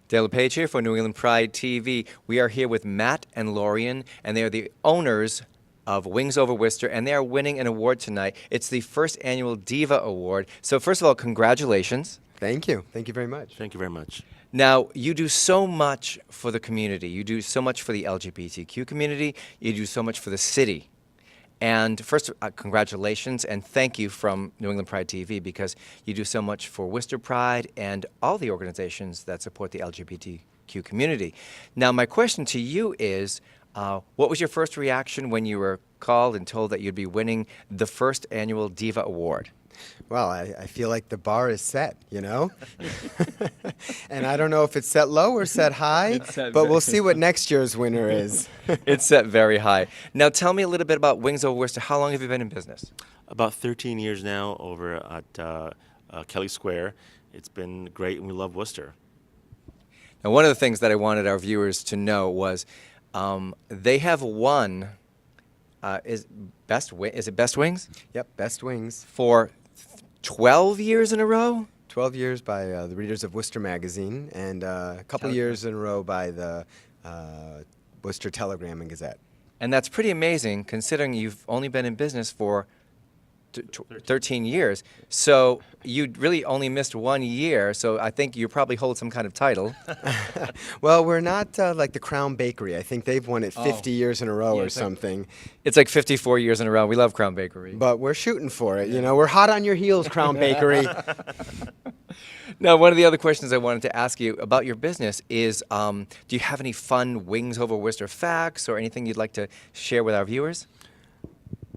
Dale LePage here for New England Pride TV. We are here with Matt and Lorian, and they are the owners of Wings Over Worcester, and they are winning an award tonight. It's the first annual Diva Award. So first of all, congratulations. Thank you. Thank you very much. Thank you very much. Now, you do so much for the community. You do so much for the LGBTQ community. You do so much for the city. And first, congratulations and thank you from New England Pride TV because you do so much for Worcester Pride and all the organizations that support the LGBTQ community. Now, my question to you is, what was your first reaction when you were called and told that you'd be winning the first annual Diva Award? Well, I feel like the bar is set, you know? And I don't know if it's set low or set high, but we'll see what next year's winner is. It's set very high. Now, tell me a little bit about Wings Over Worcester. How long have you been in business? About 13 years now over at Kelly Square. It's been great, and we love Worcester. Now, one of the things that I wanted our viewers to know was they have won, is it Best Wings? Yep, Best Wings. For 12 years in a row? 12 years by the readers of Worcester Magazine, and a couple years in a row by the Worcester Telegram and Gazette. And that's pretty amazing considering you've only been in business for 13 years. So you really only missed 1 year, so I think you probably hold some kind of title. Well, we're not like the Crown Bakery. I think they've won it 50 years in a row or something. It's like 54 years in a row. We love Crown Bakery. But we're shooting for it, you know. We're hot on your heels, Crown Bakery. Now, one of the other questions I wanted to ask you about your business is, do you have any fun Wings Over Worcester facts or anything you'd like to share with our viewers?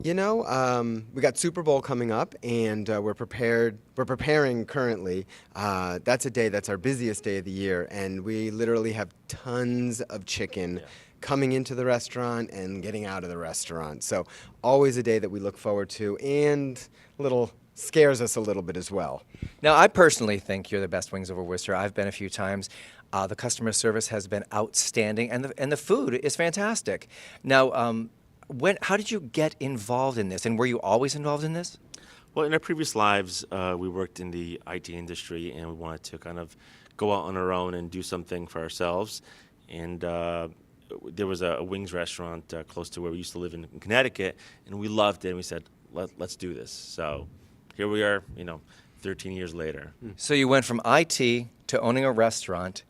You know, we got Super Bowl coming up, and we're preparing currently. That's a day that's our busiest day of the year, and we literally have tons of chicken coming into the restaurant and getting out of the restaurant. So always a day that we look forward to, and scares us a little bit as well. Now, I personally think you're the best Wings Over Worcester. I've been a few times. The customer service has been outstanding, and the food is fantastic. Now, how did you get involved in this, and were you always involved in this? Well, in our previous lives, we worked in the IT industry, and we wanted to kind of go out on our own and do something for ourselves. And there was a wings restaurant close to where we used to live in Connecticut, and we loved it, and we said, let's do this. So here we are, 13 years later. So you went from IT to owning a restaurant,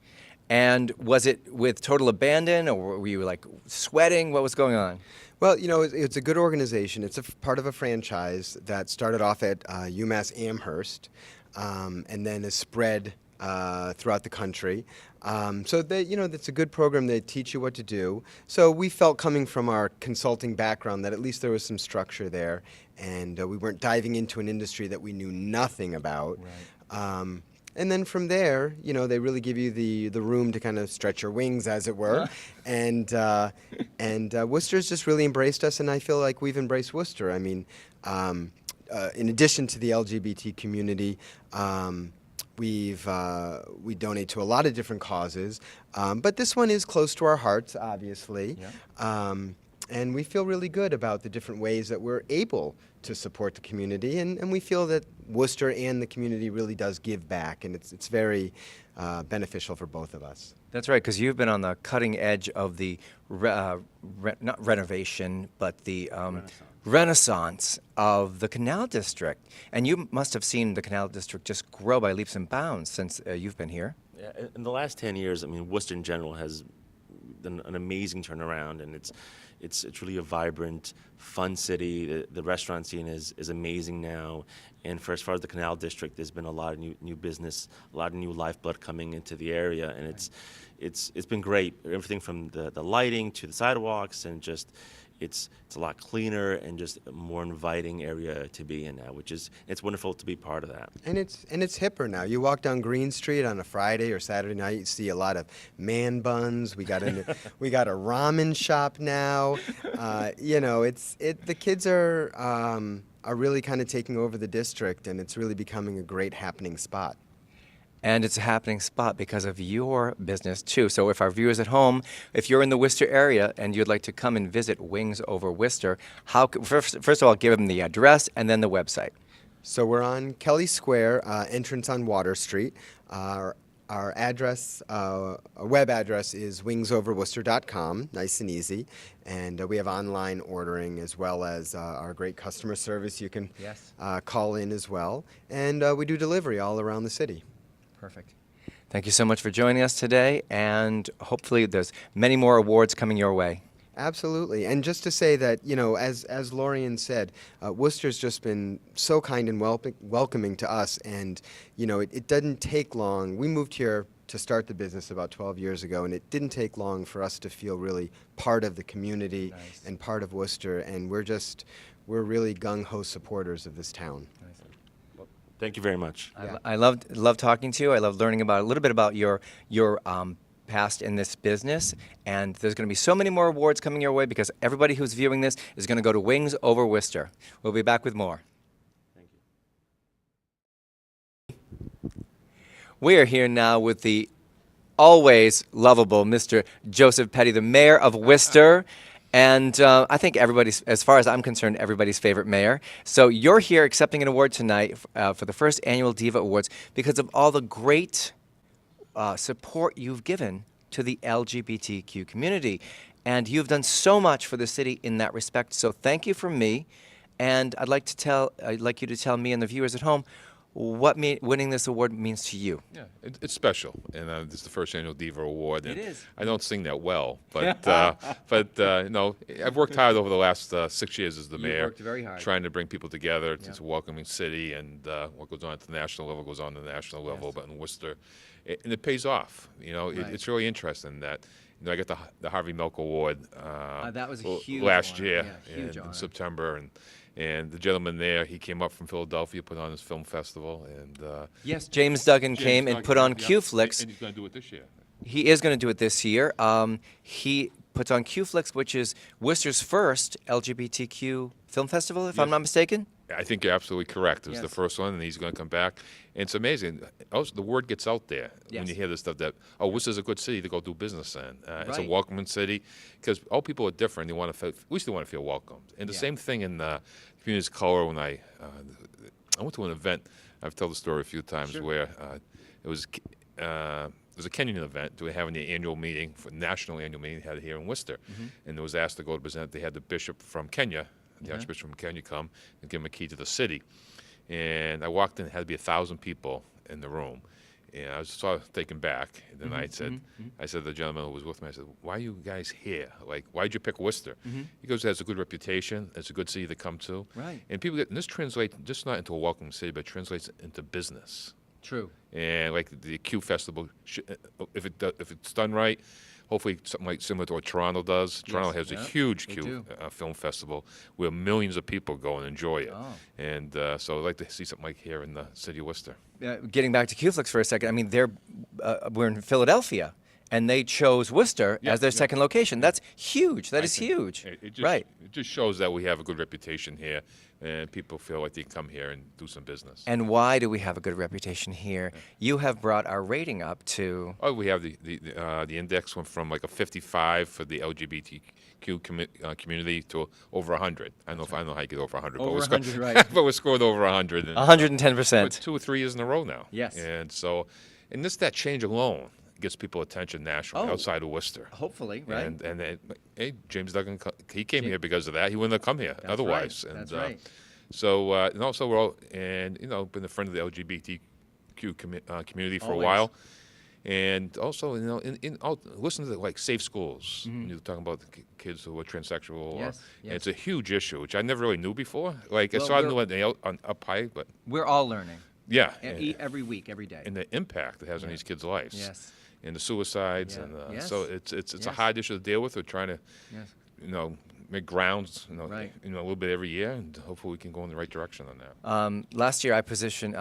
and was it with total abandon, or were you like sweating? What was going on? Well, you know, it's a good organization. It's part of a franchise that started off at UMass Amherst and then is spread throughout the country. So it's a good program. They teach you what to do. So we felt, coming from our consulting background, that at least there was some structure there, and we weren't diving into an industry that we knew nothing about. Right. And then from there, they really give you the room to kind of stretch your wings, as it were. And Worcester's just really embraced us, and I feel like we've embraced Worcester. I mean, in addition to the LGBT community, we donate to a lot of different causes, but this one is close to our hearts, obviously. Yeah. And we feel really good about the different ways that we're able to support the community, and we feel that Worcester and the community really does give back, and it's very beneficial for both of us. That's right, because you've been on the cutting edge of the not renovation, but the renaissance of the Canal District, and you must have seen the Canal District just grow by leaps and bounds since you've been here. Yeah, in the last 10 years, I mean, Worcester in general has done an amazing turnaround, and it's really a vibrant, fun city. The restaurant scene is amazing now, and as far as the Canal District, there's been a lot of new business, a lot of new lifeblood coming into the area, and it's been great. Everything from the lighting to the sidewalks, and just it's a lot cleaner and just a more inviting area to be in now, it's wonderful to be part of that. And it's hipper now. You walk down Green Street on a Friday or Saturday night, you see a lot of man buns. We got a ramen shop now. The kids are really kind of taking over the district, and it's really becoming a great happening spot. And it's a happening spot because of your business, too. So if our viewers at home, if you're in the Worcester area and you'd like to come and visit Wings Over Worcester, first of all, give them the address and then the website. So we're on Kelly Square, entrance on Water Street. Our address, our web address is wingsoverworcester.com, nice and easy. And we have online ordering as well as our great customer service. You can Yes. call in as well. And we do delivery all around the city. Perfect. Thank you so much for joining us today, and hopefully there's many more awards coming your way. Absolutely. And just to say that, you know, as Lorian said, Worcester's just been so kind and welcoming to us. And, you know, it didn't take long. We moved here to start the business about 12 years ago, and it didn't take long for us to feel really part of the community Nice. and part of Worcester. And we're really gung-ho supporters of this town. Thank you very much. I loved talking to you. I loved learning about a little bit about your past in this business, and there's going to be so many more awards coming your way because everybody who's viewing this is going to go to Wings Over Worcester. We'll be back with more. Thank you. We are here now with the always lovable Mr. Joseph Petty, the mayor of Worcester. And I think everybody's, as far as I'm concerned, everybody's favorite mayor. So you're here accepting an award tonight for the first annual Diva Awards because of all the great support you've given to the LGBTQ community. And you've done so much for the city in that respect. So thank you from me. And I'd like you to tell me and the viewers at home what winning this award means to you. Yeah, it's special, and this is the first annual Diva Award. And It is. I don't sing that well, but you know, I've worked hard over the last 6 years as the mayor. worked very hard. Trying to bring people together. It's a welcoming city, and what goes on at the national level goes on at the national level. Yes. But in Worcester, and it pays off. You know, Right. it's really interesting that. You know, I got the Harvey Milk Award that was a huge last honor. year Yeah, huge honor. in September, and the gentleman there, he came up from Philadelphia, put on his film festival, and Yes, James Duggan came and put on Q-Flix. and he's going to do it this year. He is going to do it this year. He puts on Q-Flix, which is Worcester's first LGBTQ film festival, if I'm Yes. not mistaken. I think you're absolutely correct. It was the Yes. first one, and he's going to come back. And it's amazing. Also, the word gets out there when Yes. you hear this stuff that, oh, Worcester's a good city to go do business in. It's a Right. welcoming city because all people are different. They want to feel, we still want to feel welcomed. And the Yeah. same thing in communities of color. When I went to an event, I've told the story a few times Sure. where it was a Kenyan event. They were having the annual meeting, national annual meeting, had it here in Worcester, and it was asked to go to present. They had the bishop from Kenya. The Archbishop from Kenya come and give him a key to the city. And I walked in, it had to be 1,000 people in the room. And I was sort of taken back. And then I said to the gentleman who was with me, I said, why are you guys here? Like, why'd you pick Worcester? He goes, it has a good reputation. It's a good city to come to. Right. And people get, and this translates just not into a welcoming city, but translates into business. True. And like the Q Festival, if it's done right, hopefully something like similar to what Toronto does. Toronto has a huge they Q do. film festival where millions of people go and enjoy it. Oh. And so I'd like to see something like here in the city of Worcester. Getting back to Q-Flix for a second, I mean, we're in Philadelphia, and they chose Worcester as their second location. That's huge. That is huge. It just, Right. It just shows that we have a good reputation here, and people feel like they can come here and do some business. And why do we have a good reputation here? You have brought our rating up to... Oh, we have the index went from like a 55 for the LGBTQ community to over 100. I don't know how you get over 100. Over but 100, right. But we're scored over 100. And, 110%. but 2 or 3 years in a row now. Yes. And so, and that change alone gets people attention nationally Oh. outside of Worcester. Hopefully, right? And hey, James Duggan, he came here because of that. He wouldn't have come here That's otherwise. right. And That's right. so, and also we're all, and you know, been a friend of the LGBTQ community for Always. a while. And also, you know, listen to like safe schools. When you're talking about the kids who are transsexual. Yes, and yes. it's a huge issue, which I never really knew before. Like, Well, I saw it up high, but We're all learning. yeah. Every week, every day. And the impact it has on these kids' lives. Yes. And the suicides. Yeah. And Yes. so it's a Yes. hard issue to deal with. We're trying to, Yes. you know, make grounds, Right. a little bit every year, and hopefully we can go in the right direction on that. Last year, I petitioned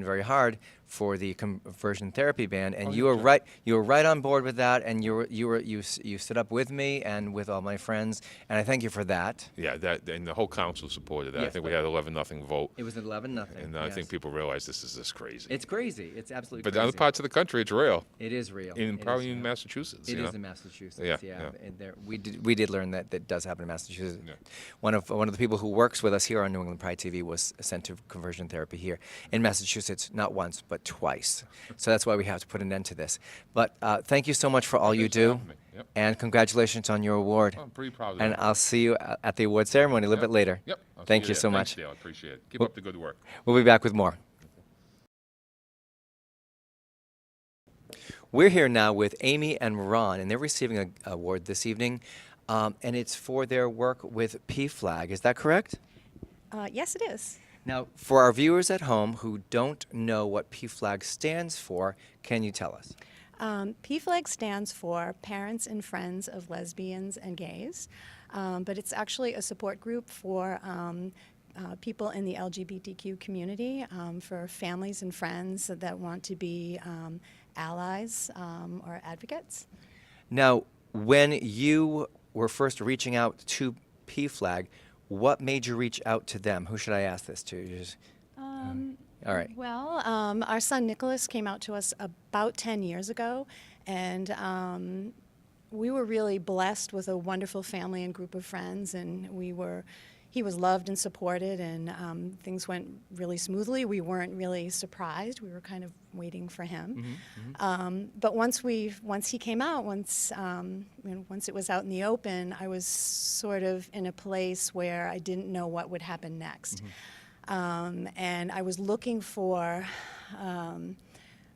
very hard for the conversion therapy ban, and you were right. You were right on board with that, and you stood up with me and with all my friends, and I thank you for that. Yeah, and the whole council supported that. I Yes, think but- we had 11-0 vote, It was 11-0. and I think people realize this is just crazy. It's crazy. It's absolutely But crazy. in other parts of the country, it's real. It is real. And It probably is in real. Massachusetts. It you is know? in Massachusetts. Yeah, Yeah, yeah. and there we did learn learn that that does happen in Massachusetts. Yeah. One of the people who works with us here on New England Pride TV was sent to conversion therapy here in Massachusetts, not once but twice. So that's why we have to put an end to this. But thank you so much for all you Thanks for do, having me. Yep. and congratulations on your award. I'm pretty proud of And that. I'll see you at the award ceremony a little bit later. Yep. I'll see Thank you there. so Thanks, much. Dale. I appreciate it. Keep Well- up the good work. We'll be back with more. We're here now with Amy and Ron, and they're receiving an award this evening, and it's for their work with PFLAG. Is that correct? Yes, it is. Now, for our viewers at home who don't know what PFLAG stands for, can you tell us? PFLAG stands for Parents and Friends of Lesbians and Gays, but it's actually a support group for people in the LGBTQ community, for families and friends that want to be allies or advocates. Now, when you were first reaching out to PFLAG, what made you reach out to them? Who should I ask this to? All right. Well, our son Nicholas came out to us about 10 years ago, and we were really blessed with a wonderful family and group of friends, and he was loved and supported, and things went really smoothly. We weren't really surprised. We were kind of waiting for him. But once he came out, once it was out in the open, I was sort of in a place where I didn't know what would happen next. And I was looking for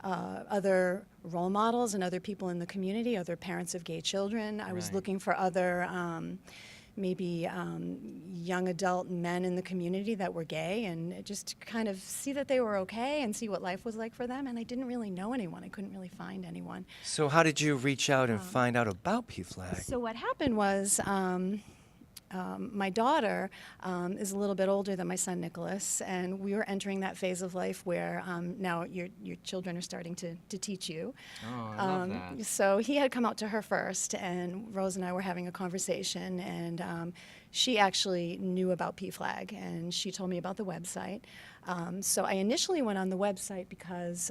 other role models and other people in the community, other parents of gay children. I was Right. looking for other maybe young adult men in the community that were gay, and just to kind of see that they were okay and see what life was like for them. And I didn't really know anyone. I couldn't really find anyone. So how did you reach out and find out about PFLAG? So what happened was my daughter is a little bit older than my son Nicholas, and we were entering that phase of life where now your children are starting to teach you. Oh, I love that. So he had come out to her first, and Rose and I were having a conversation, and she actually knew about PFLAG, and she told me about the website. So I initially went on the website because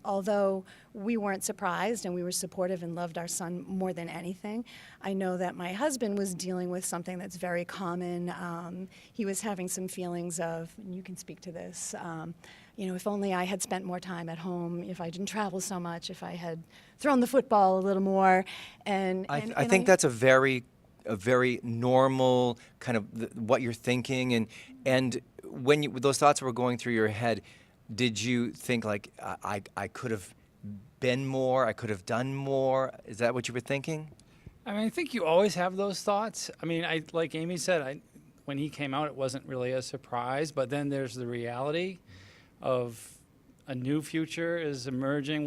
although we weren't surprised and we were supportive and loved our son more than anything, I know that my husband was dealing with something that's very common. He was having some feelings of, and you can speak to this, if only I had spent more time at home, if I didn't travel so much, if I had thrown the football a little more. I think that's a very normal kind of what you're thinking, and when those thoughts were going through your head, did you think like I could have been more, I could have done more? Is that what you were thinking? I mean, I think you always have those thoughts. I mean, like Amy said, when he came out, it wasn't really a surprise, but then there's the reality of a new future is emerging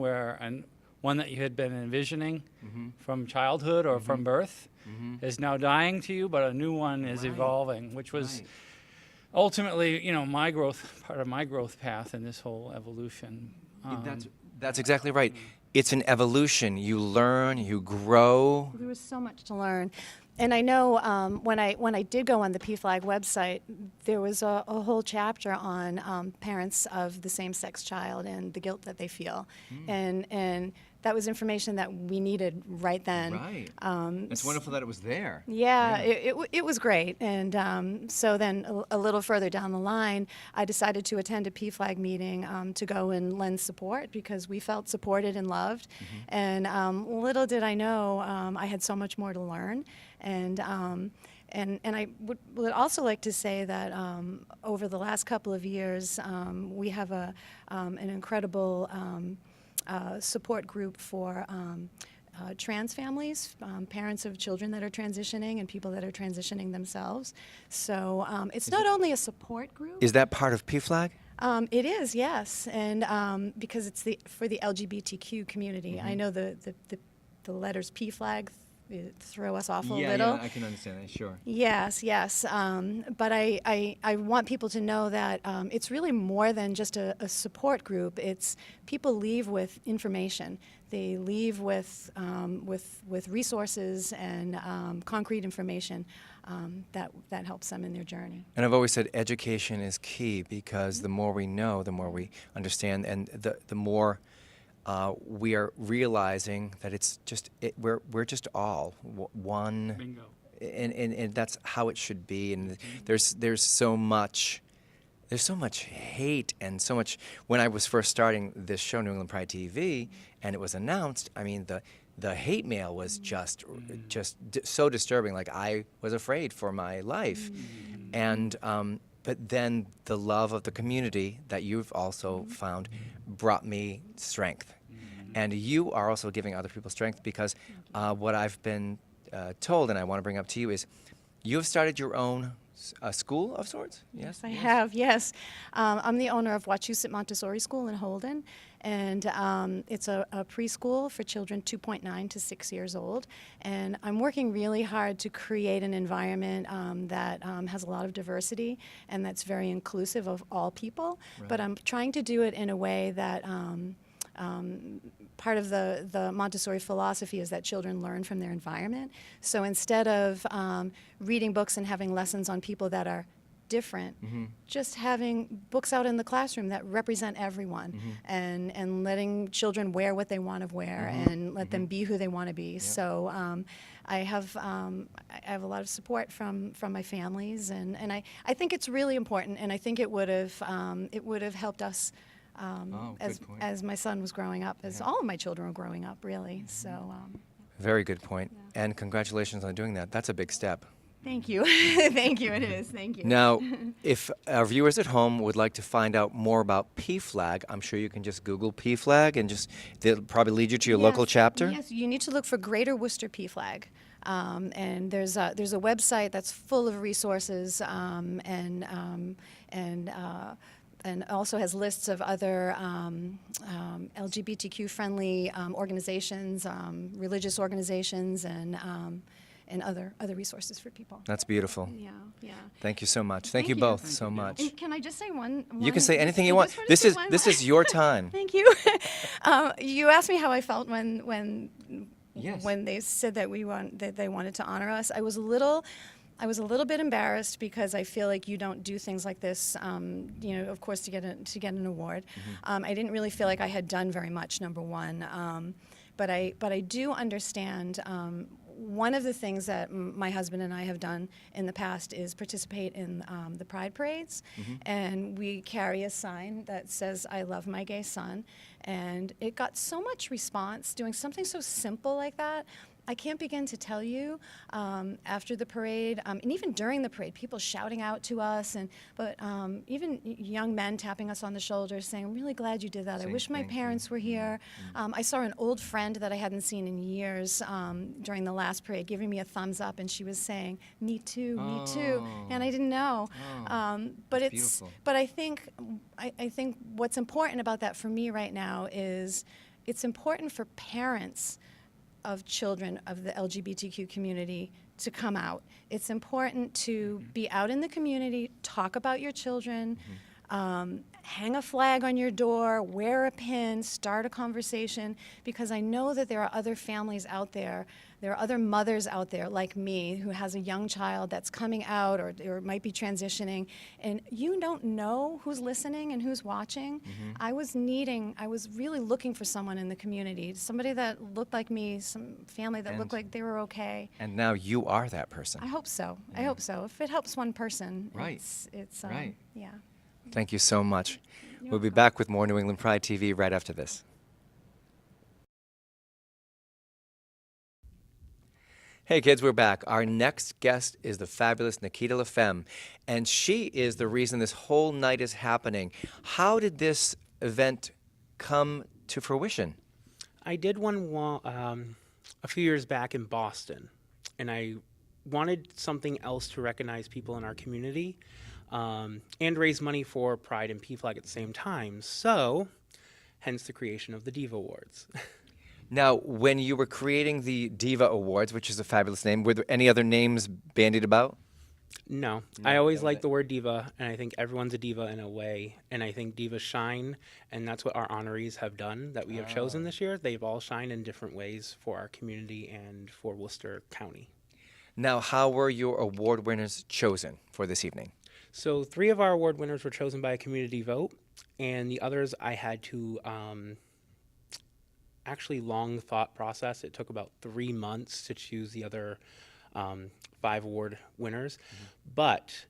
one that you had been envisioning from childhood or from birth is now dying to you, but a new one is Right. evolving, which was Right. ultimately, part of my growth path in this whole evolution. That's exactly right. It's an evolution. You learn, you grow. There was so much to learn. And I know when I did go on the PFLAG website, there was a whole chapter on parents of the same-sex child and the guilt that they feel. And that was information that we needed right then. Right. It's wonderful that it was there. Yeah, it was great. And so then a little further down the line, I decided to attend a PFLAG meeting to go and lend support because we felt supported and loved. And little did I know, I had so much more to learn. And I would also like to say that over the last couple of years, we have an incredible support group for trans families, parents of children that are transitioning and people that are transitioning themselves. So it's not only a support group. Is that part of PFLAG? It is, yes, and because it's for the LGBTQ community. I know the letters PFLAG throw us off a little. Yeah, I can understand that, sure. Yes, yes. But I want people to know that it's really more than just a support group. It's people leave with information. They leave with resources and concrete information that helps them in their journey. And I've always said education is key because the more we know, the more we understand, and the more we are realizing that we're just all one. Bingo. and that's how it should be. And there's so much. There's so much hate and so much. When I was first starting this show, New England Pride TV, and it was announced, I mean, the hate mail was just so disturbing. Like, I was afraid for my life, and but then the love of the community that you've also found brought me strength, and you are also giving other people strength, because what I've been told, and I want to bring up to you, is you have started your own a school of sorts? Yes, I have, yes. I'm the owner of Wachusett Montessori School in Holden, and it's a preschool for children 2.9 to 6 years old. And I'm working really hard to create an environment that has a lot of diversity and that's very inclusive of all people. Right. But I'm trying to do it in a way that part of the Montessori philosophy is that children learn from their environment. So instead of reading books and having lessons on people that are different, just having books out in the classroom that represent everyone, and letting children wear what they want to wear, and let them be who they want to be. Yep. So I have a lot of support from my families, and I think it's really important, and I think it would have helped us. Good point. As my son was growing up, as all of my children were growing up, really. So, Very good point. And congratulations on doing that. That's a big step. thank you, thank you. It is. Thank you. Now, if our viewers at home would like to find out more about PFLAG, I'm sure you can just Google PFLAG, and they'll probably lead you to your local chapter. Yes, you need to look for Greater Worcester PFLAG. And there's a website that's full of resources, and also has lists of other LGBTQ-friendly organizations, religious organizations, and other resources for people. That's beautiful. Yeah, yeah. Thank you so much. Thank you you. both so much. And can I just say one? You can say anything you I want. just wanna This say is one- this is your time. Thank you. You asked me how I felt when Yes. they said that they wanted to honor us. I was a little bit embarrassed, because I feel like you don't do things like this, of course, to get an award. I didn't really feel like I had done very much, number one. But I do understand. One of the things that my husband and I have done in the past is participate in the Pride parades, and we carry a sign that says, "I love my gay son," and it got so much response doing something so simple like that. I can't begin to tell you, after the parade, and even during the parade, people shouting out to us, but even young men tapping us on the shoulders saying, "I'm really glad you did that. I Saying wish my thank you." parents were here." I saw an old friend that I hadn't seen in years during the last parade giving me a thumbs up, and she was saying, "Me too, me too," and I didn't know. But beautiful. but I think what's important about that for me right now is it's important for parents of children of the LGBTQ community to come out. It's important to be out in the community, talk about your children, hang a flag on your door, wear a pin, start a conversation, because I know that there are other families out there, there are other mothers out there like me who has a young child that's coming out or might be transitioning, and you don't know who's listening and who's watching. I was really looking for someone in the community, somebody that looked like me, some family that looked like they were okay. And now you are that person. I hope so. I hope so. If it helps one person, Right. it's Right. yeah. Thank you so much. You're We'll be welcome. back with more New England Pride TV right after this. Hey kids, we're back. Our next guest is the fabulous Nikita LaFemme, and she is the reason this whole night is happening. How did this event come to fruition? I did one a few years back in Boston, and I wanted something else to recognize people in our community and raise money for Pride and PFLAG at the same time. So, hence the creation of the Diva Awards. Now, when you were creating the Diva Awards, which is a fabulous name, were there any other names bandied about? No, I always like the word diva, and I think everyone's a diva in a way, and I think divas shine, and that's what our honorees have done that we have chosen this year. They've all shined in different ways for our community and for Worcester County. Now, how were your award winners chosen for this evening? So 3 of our award winners were chosen by a community vote, and the others I had to actually long thought process. It took about 3 months to choose the other 5 award winners. But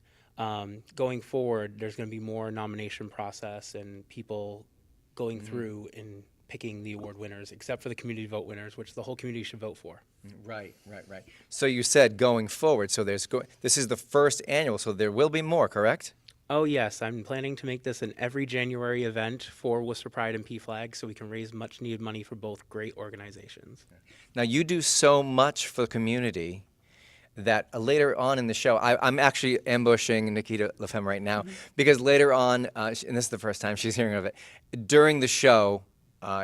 going forward, there's going to be more nomination process and people going through and picking the award winners, except for the community vote winners, which the whole community should vote for. Right. So you said going forward. So this is the first annual. So there will be more, correct? Oh yes, I'm planning to make this an every January event for Worcester Pride and PFLAG so we can raise much needed money for both great organizations. Now you do so much for the community that later on in the show, I'm actually ambushing Nikita Lefem right now because later on, and this is the first time she's hearing of it, during the show,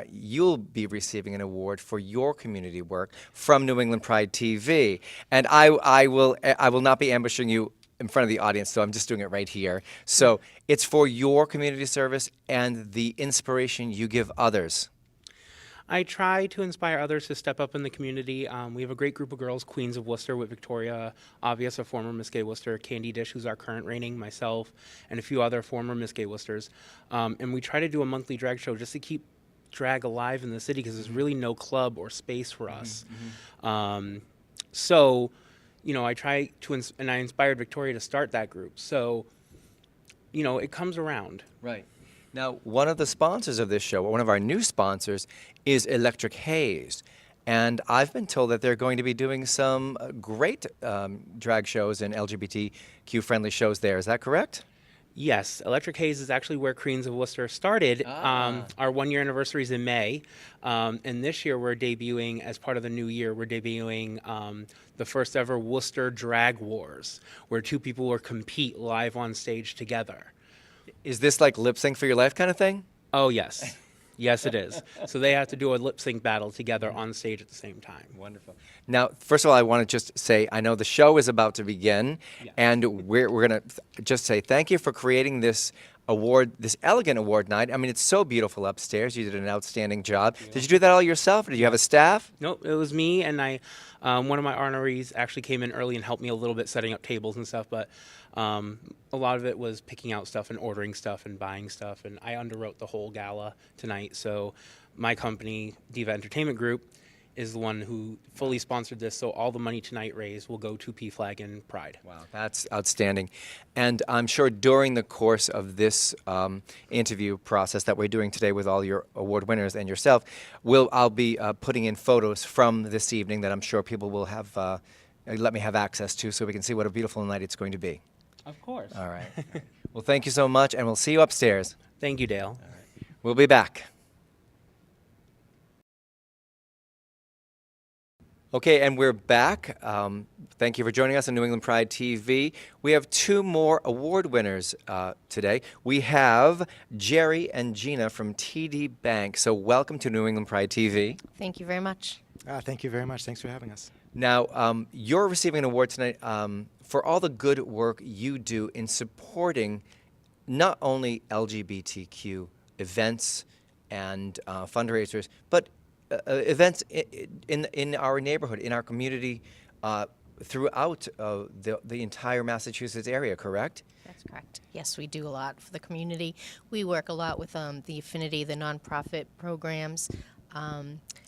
you'll be receiving an award for your community work from New England Pride TV, and I will not be ambushing you in front of the audience, so I'm just doing it right here. So it's for your community service and the inspiration you give others. I try to inspire others to step up in the community. We have a great group of girls, Queens of Worcester, with Victoria Obvious, a former Miss Gay Worcester, Candy Dish, who's our current reigning, myself, and a few other former Miss Gay Worcesters. And we try to do a monthly drag show just to keep drag alive in the city because there's really no club or space for us. So, you know, I try to, and I inspired Victoria to start that group. So, you know, it comes around. Right. Now, one of the sponsors of this show, one of our new sponsors, is Electric Haze. And I've been told that they're going to be doing some great drag shows and LGBTQ-friendly shows there. Is that correct? Yes, Electric Haze is actually where Queens of Worcester started. Our 1-year anniversary is in May, and this year we're debuting, as part of the new year, we're debuting the first ever Worcester Drag Wars, where 2 people will compete live on stage together. Is this like lip sync for your life kind of thing? Oh, yes. Yes, it is. So they have to do a lip sync battle together on stage at the same time. Wonderful. Now, first of all, I want to just say, I know the show is about to begin, and we're going to just say thank you for creating this award, this elegant award night. I mean, it's so beautiful upstairs. You did an outstanding job. Did you do that all yourself, or did you have a staff? Nope, it was me, and one of my honorees actually came in early and helped me a little bit setting up tables and stuff, but a lot of it was picking out stuff and ordering stuff and buying stuff, and I underwrote the whole gala tonight. So my company, Diva Entertainment Group, is the one who fully sponsored this, so all the money tonight raised will go to PFLAG and Pride. Wow, that's outstanding. And I'm sure during the course of this interview process that we're doing today with all your award winners and yourself, I'll be putting in photos from this evening that I'm sure people will have, let me have access to so we can see what a beautiful night it's going to be. Of course. All right. Well, thank you so much, and we'll see you upstairs. Thank you, Dale. We'll be back. Okay, and we're back. Thank you for joining us on New England Pride TV. We have 2 more award winners today. We have Jerry and Gina from TD Bank. So welcome to New England Pride TV. Thank you very much. Thank you very much. Thanks for having us. Now, you're receiving an award tonight for all the good work you do in supporting not only LGBTQ events and fundraisers, but events in our neighborhood, in our community, throughout the entire Massachusetts area, correct? That's correct. Yes, we do a lot for the community. We work a lot with the Affinity, the nonprofit programs.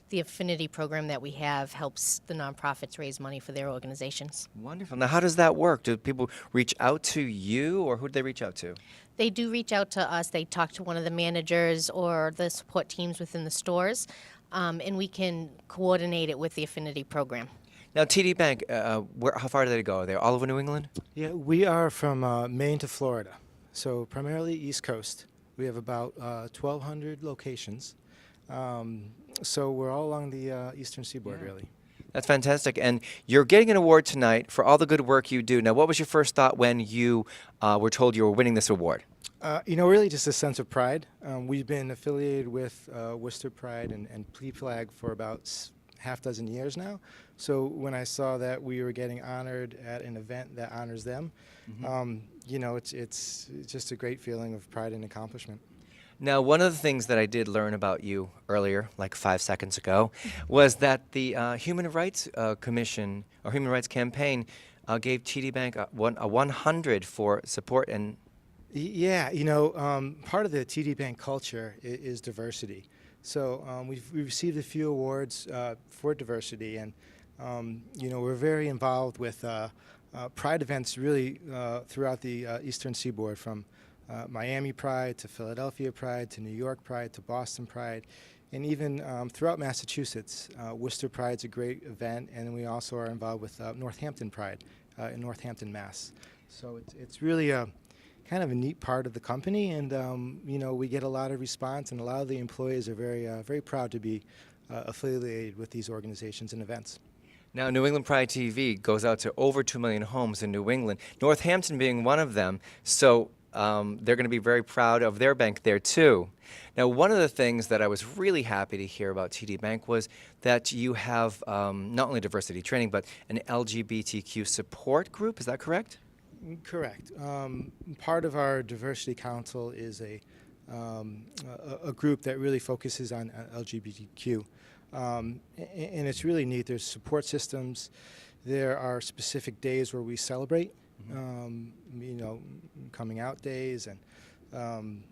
The Affinity program that we have helps the nonprofits raise money for their organizations. Wonderful. Now, how does that work? Do people reach out to you, or who do they reach out to? They do reach out to us. They talk to one of the managers or the support teams within the stores, and we can coordinate it with the Affinity program. Now, TD Bank, how far do they go? Are they all over New England? Yeah, we are from Maine to Florida, so primarily East Coast. We have about 1,200 locations, so we're all along the eastern seaboard, really. That's fantastic. And you're getting an award tonight for all the good work you do. Now, what was your first thought when you were told you were winning this award? Really just a sense of pride. We've been affiliated with Worcester Pride and PFLAG for about half dozen years now. So when I saw that we were getting honored at an event that honors them, it's just a great feeling of pride and accomplishment. Now, one of the things that I did learn about you earlier, like 5 seconds ago, was that the Human Rights Commission or Human Rights Campaign gave TD Bank a 100 for support and. Yeah, part of the TD Bank culture is diversity. So we've received a few awards for diversity, and We're very involved with Pride events really throughout the Eastern Seaboard, from Miami Pride to Philadelphia Pride to New York Pride to Boston Pride, and even throughout Massachusetts. Worcester Pride's a great event, and we also are involved with Northampton Pride in Northampton, Mass. So it's really a kind of a neat part of the company, and we get a lot of response, and a lot of the employees are very proud to be affiliated with these organizations and events. Now, New England Pride TV goes out to over 2 million homes in New England, Northampton being one of them. So they're going to be very proud of their bank there, too. Now, one of the things that I was really happy to hear about TD Bank was that you have not only diversity training, but an LGBTQ support group. Is that correct? Correct. Part of our diversity council is a group that really focuses on LGBTQ. And it's really neat. There's support systems. There are specific days where we celebrate, coming out days. And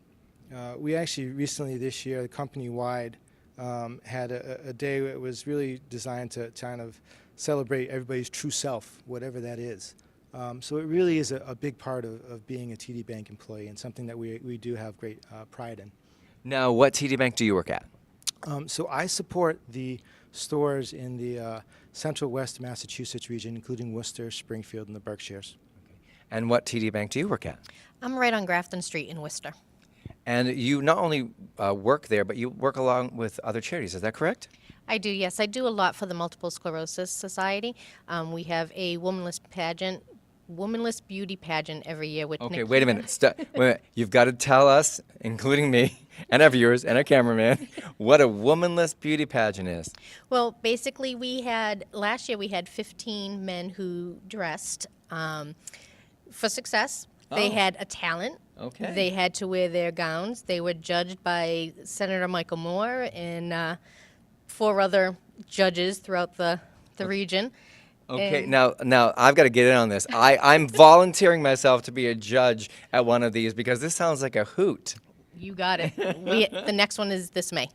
we actually recently this year, company-wide, had a day that was really designed to kind of celebrate everybody's true self, whatever that is. So it really is a big part of being a TD Bank employee, and something that we do have great pride in. Now, what TD Bank do you work at? So I support the stores in the Central West Massachusetts region, including Worcester, Springfield, and the Berkshires. And what TD Bank do you work at? I'm right on Grafton Street in Worcester. And you not only work there, but you work along with other charities. Is that correct? I do, yes. I do a lot for the Multiple Sclerosis Society. We have a womanless beauty pageant every year with Okay, wait a minute. Wait a minute. You've got to tell us, including me and our viewers and our cameraman, what a womanless beauty pageant is. Well, basically, last year we had 15 men who dressed for success. They had a talent. Okay. They had to wear their gowns. They were judged by Senator Michael Moore and 4 other judges throughout the region. Okay, And- now I've got to get in on this. I'm volunteering myself to be a judge at one of these because this sounds like a hoot. You got it. The next one is this May.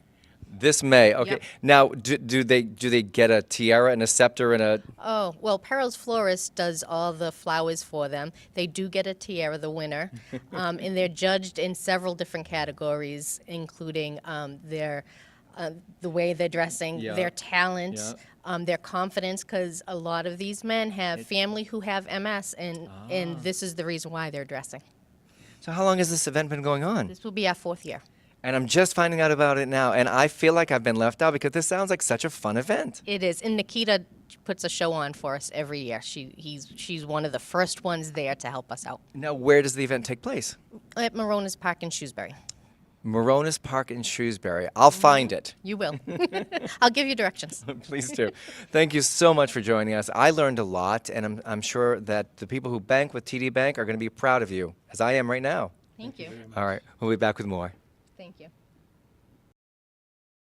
This May, okay. Yep. Now, do they get a tiara and a scepter and a? Oh, well, Perril's Florist does all the flowers for them. They do get a tiara, the winner, and they're judged in several different categories, including the way they're dressing, Yeah. their talent, their confidence, because a lot of these men have family who have MS, and this is the reason why they're dressing. So how long has this event been going on? This will be our 4th year. And I'm just finding out about it now, and I feel like I've been left out because this sounds like such a fun event. It is, and Nikita puts a show on for us every year. She's one of the first ones there to help us out. Now, where does the event take place? At Moronis Park in Shrewsbury. Moronis Park in Shrewsbury. I'll find it. You will. I'll give you directions. Please do. Thank you so much for joining us. I learned a lot, and I'm sure that the people who bank with TD Bank are going to be proud of you, as I am right now. Thank you. All right, we'll be back with more. Thank you.